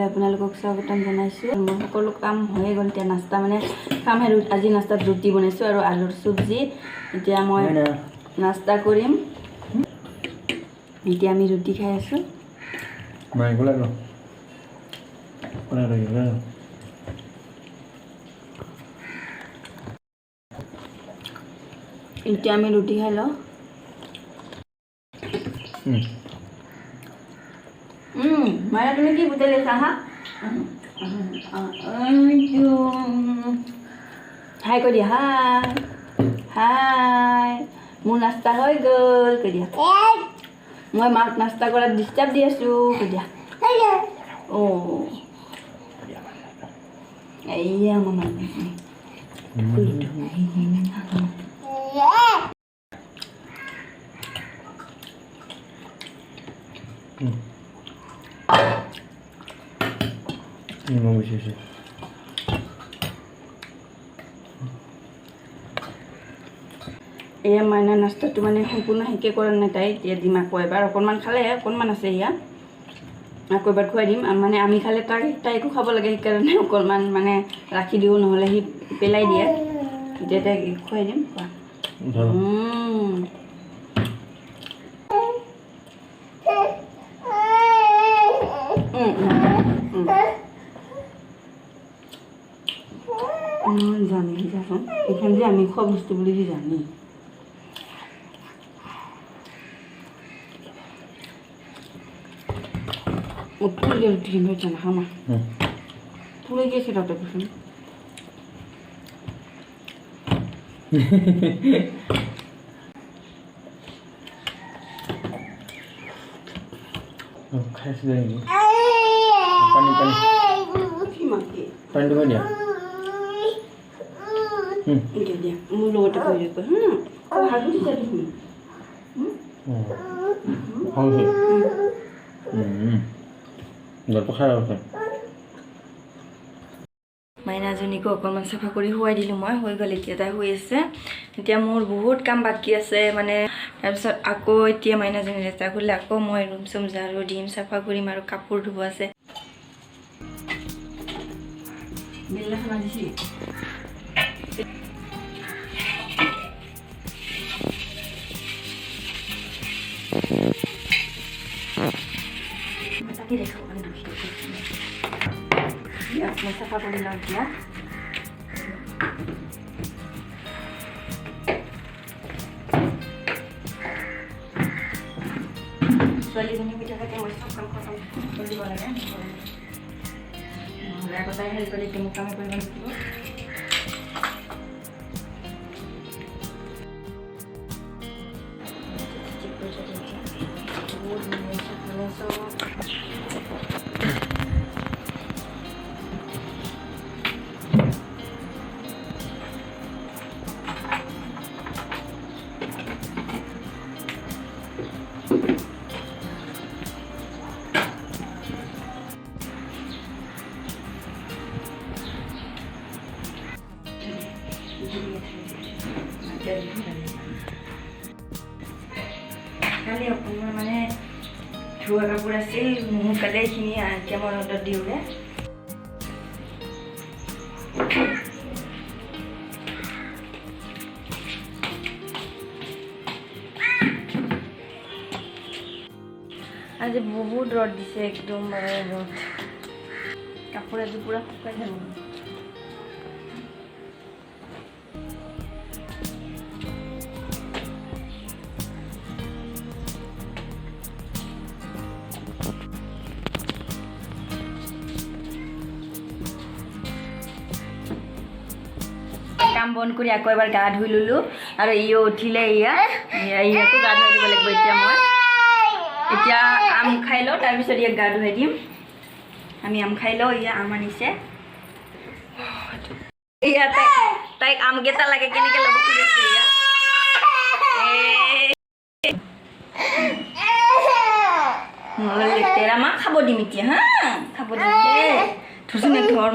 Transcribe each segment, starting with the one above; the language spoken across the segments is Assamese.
আপোনালোকক স্বাগতম জনাইছোঁ। মোৰ সকলো কাম হৈয়ে গ'ল। এতিয়া নাস্তা মানে খাম। আজি নাস্তাত ৰুটি বনাইছোঁ আৰু আলুৰ চব্জি। এতিয়া মই নাস্তা কৰিম। এতিয়া আমি ৰুটি খাই আছোঁ। এতিয়া আমি ৰুটি খাই লওঁ। মায়া তুমি কি বুটালি আছা হা? হাই কৈ দিয়া। হাই হাই, মোৰ নাস্তা হৈ গ'ল কৈ দিয়া। মই মাক নাস্তা কৰাত ডিষ্টাৰ্ব দি আছোঁ কৈ দিয়া। এয়া মামা এয়া মাইনা নাস্তাটো মানে সম্পূৰ্ণ শেষে কৰা নাই তাই। এতিয়া দিম আকৌ এবাৰ। অকণমান খালে, অকণমান আছে এয়া। আকৌ এবাৰ খুৱাই দিম। মানে আমি খালে তাইকো খাব লাগে, সেইকাৰণে অকণমান মানে ৰাখি দিওঁ, নহ'লে সি পেলাই দিয়ে। এতিয়া তাইক খুৱাই দিম। জানি যাচোন এইখন যে আমি খোৱা বস্তু বুলি যে জানি ফুল গেল ঠিক হয়েছে না খামা ফুলে গিয়েছে ডক্টর কুসুম खास देंगे पानी पानी पानी तो दिया इधर दिया मुलो तो कोई देखो हाँ हाथों से चल रही हाँ जी गल्प खा रहा था মাইনাজনীকো অকণমান চাফা কৰি শুৱাই দিলোঁ মই। হৈ গ'ল, এতিয়া তাই শুই আছে। এতিয়া মোৰ বহুত কাম বাকী আছে মানে। তাৰপিছত আকৌ এতিয়া মাইনাজনী লেতেৰা কৰিলে আকৌ মই ৰুম চুম ঝাৰু দিম, চাফা কৰিম আৰু কাপোৰ ধুব আছে। মই চাফা কৰি লওঁ এতিয়া। ছোৱালীজনী পিঠা থাকে মই চব কাম খতম কৰি দিব লাগে। নহ'লে আকৌ তাই হেৰি কৰি এতিয়া মোক কামে কৰিব লাগিব। কালি অকণমান মানে ধোৱা কাপোৰ আছিল, সোনকালে এইখিনি এতিয়া মই ৰ'দত দিওঁগৈ। আজি বহুত ৰ'দ দিছে, একদম মানে ৰ'দ। কাপোৰ আজি পূৰা শুকাই যাব। কাম বন কৰি আকৌ এবাৰ গা ধুই ল'লোঁ আৰু ইও উঠিলে। ইয়াকো গা ধুৱাই দিব লাগিব। এতিয়া আম খাই লওঁ, তাৰপিছত ইয়াক গা ধুৱাই দিম। আমি আম খাই লওঁ। আম আনিছে। তাইক আমকেইটা লাগে, কেনেকৈ ল'ব খুজিছে নহ'লে লেতেৰা মা খাব দিম এতিয়া। হা খাব দিম দেই। ধুচোন ধৰ।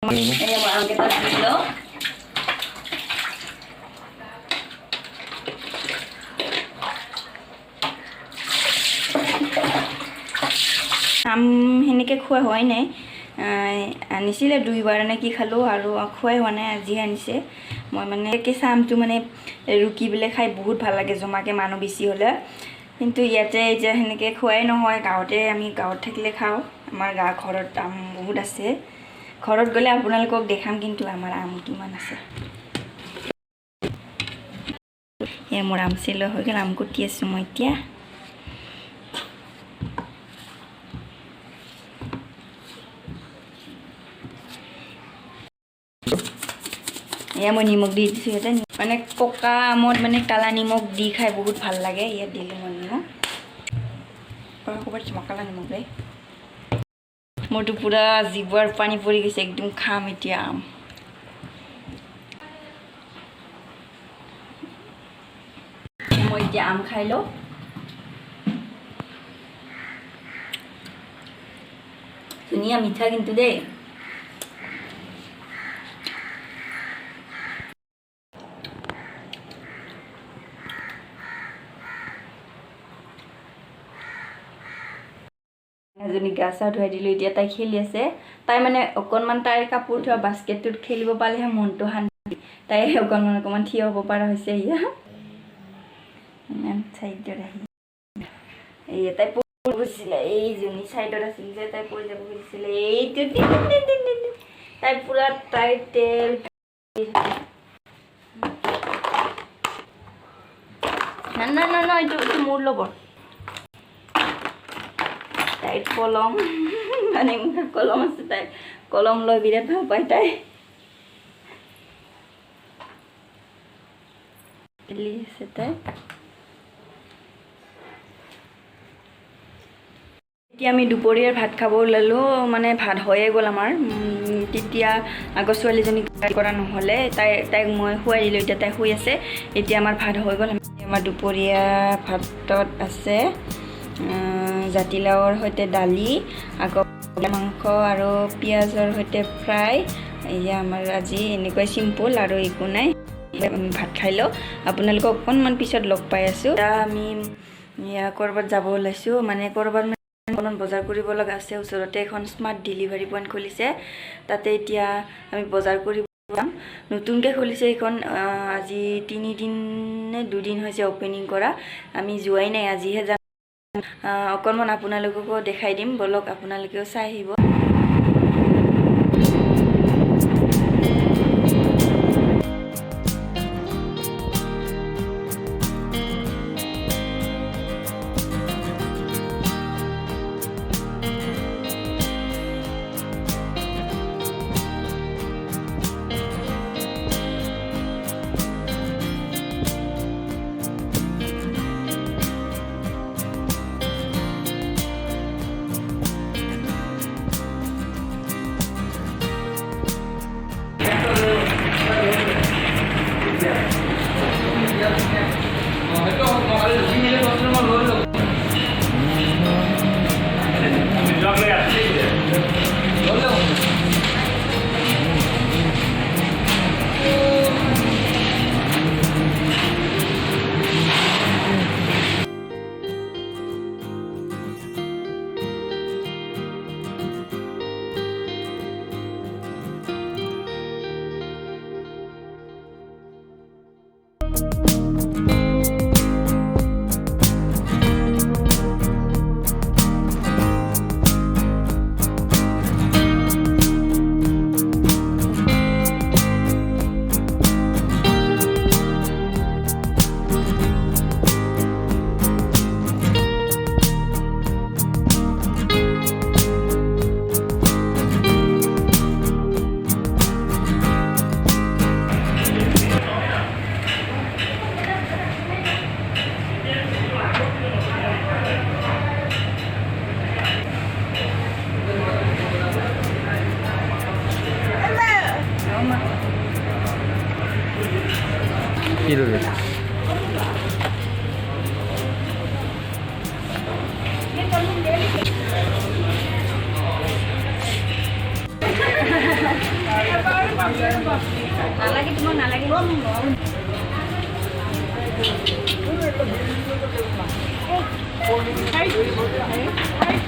আমকেইটা ধুই লওঁ। আম সেনেকৈ খোৱা হোৱাই নাই। আনিছিলে 2বাৰ নে কি খালোঁ আৰু খোৱাই হোৱা নাই আজিহে আনিছে মই মানে কেঁচা আমটো মানে ৰুকি পেলাই খাই বহুত ভাল লাগে জমাকৈ মানুহ বেছি হ'লে কিন্তু ইয়াতে এতিয়া সেনেকৈ খোৱাই নহয় গাঁৱতে আমি গাঁৱত থাকিলে খাওঁ আমাৰ ঘৰত আম বহুত আছে ঘৰত গ'লে আপোনালোকক দেখাম কিন্তু আমাৰ আম কিমান আছে মোৰ আম চিলো হৈ গ'ল আম কুটি আছোঁ মই এতিয়া মই নিমখ দি দিছোঁ ইয়াতে মানে পকা আমত মানে কালা নিমখ দি খাই বহুত ভাল লাগে ইয়াত দিলোঁ মই নিমখ ক'ৰবাত কালা নিমখ দেই মোৰতো পূৰা জিভাৰ পানী পৰি গৈছে একদম খাম এতিয়া আম মই এতিয়া আম খাই লওঁ ধুনীয়া মিঠা কিন্তু দেই এজনী গা চা ধুৱাই দিলোঁ এতিয়া তাই খেলি আছে তাই মানে অকণমান তাইৰ কাপোৰ থোৱা বাস্কেটটোত খেলিব পালেহে মনটো শান্তি তাই অকণমান থিয় হ'ব পৰা হৈছে ইয়া চাইডত আহি এয়া তাই পৰি গৈছিলে এইজনী চাইডত আছিল যে তাই পৰি যাব খুজিছিলে এইটো তাই পূৰা তাইৰ তেল না এইটো মোৰ লগত তাইৰ কলম মানে কলম আছে তাই কলম লৈ বিৰাট ভাল পায় তাই আছে তাই এতিয়া আমি দুপৰীয়াৰ ভাত খাব ওলালোঁ মানে ভাত হৈয়ে গ'ল আমাৰ তেতিয়া আগৰ ছোৱালীজনীক কৰা নহ'লে তাইক মই শুৱাই দিলোঁ এতিয়া তাই শুই আছে এতিয়া আমাৰ ভাত হৈ গ'ল আমাৰ দুপৰীয়া ভাতত আছে জাতিলাওৰ সৈতে দালি আকৌ মাংস আৰু পিঁয়াজৰ সৈতে ফ্ৰাই এয়া আমাৰ আজি এনেকৈ চিম্পুল আৰু একো নাই আমি ভাত খাই লওঁ আপোনালোকক অকণমান পিছত লগ পাই আছোঁ এতিয়া আমি ক'ৰবাত যাব ওলাইছোঁ মানে ক'ৰবাত অকণমান বজাৰ কৰিব লগা আছে ওচৰতে এখন স্মাৰ্ট ডেলিভাৰী পইণ্ট খুলিছে তাতে এতিয়া আমি বজাৰ কৰিব যাম নতুনকৈ খুলিছে এইখন আজি 3 দিন নে 2 দিন হৈছে অপেনিং কৰা আমি যোৱাই নাই আজিহে যাম অকণমান আপোনালোককো দেখাই দিম বলক আপোনালোকেও চাই আহিব কি রবে নালাগে তোমার নালাগে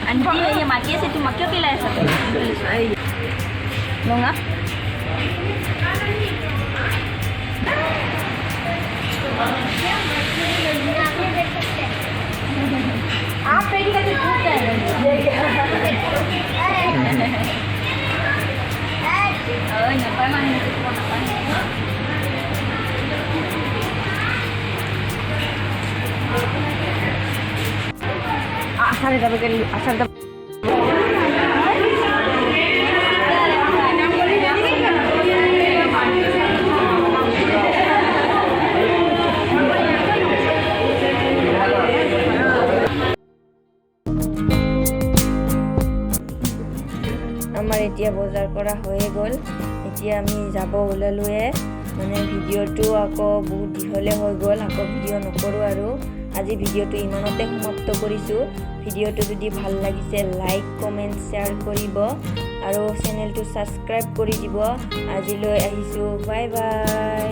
Anjing ini maki situ maki pilih satu. Nongak. Apa ini kan itu? Oh, nyapa mana itu apa? Asal dapat kali asal dapat. আমাৰ এতিয়া বজাৰ কৰা হৈয়ে গ'ল এতিয়া আমি যাব ওলালোৱে মানে ভিডিঅ'টো আকৌ বহুত দীঘলে হৈ গ'ল আকৌ ভিডিঅ' নকৰোঁ আৰু আজি ভিডিঅ'টো ইমানতে সমাপ্ত কৰিছোঁ ভিডিঅ'টো যদি ভাল লাগিছে লাইক কমেণ্ট শ্বেয়াৰ কৰিব আৰু চেনেলটো ছাবস্ক্ৰাইব কৰি দিব আজিলৈ আহিছোঁ বাই বাই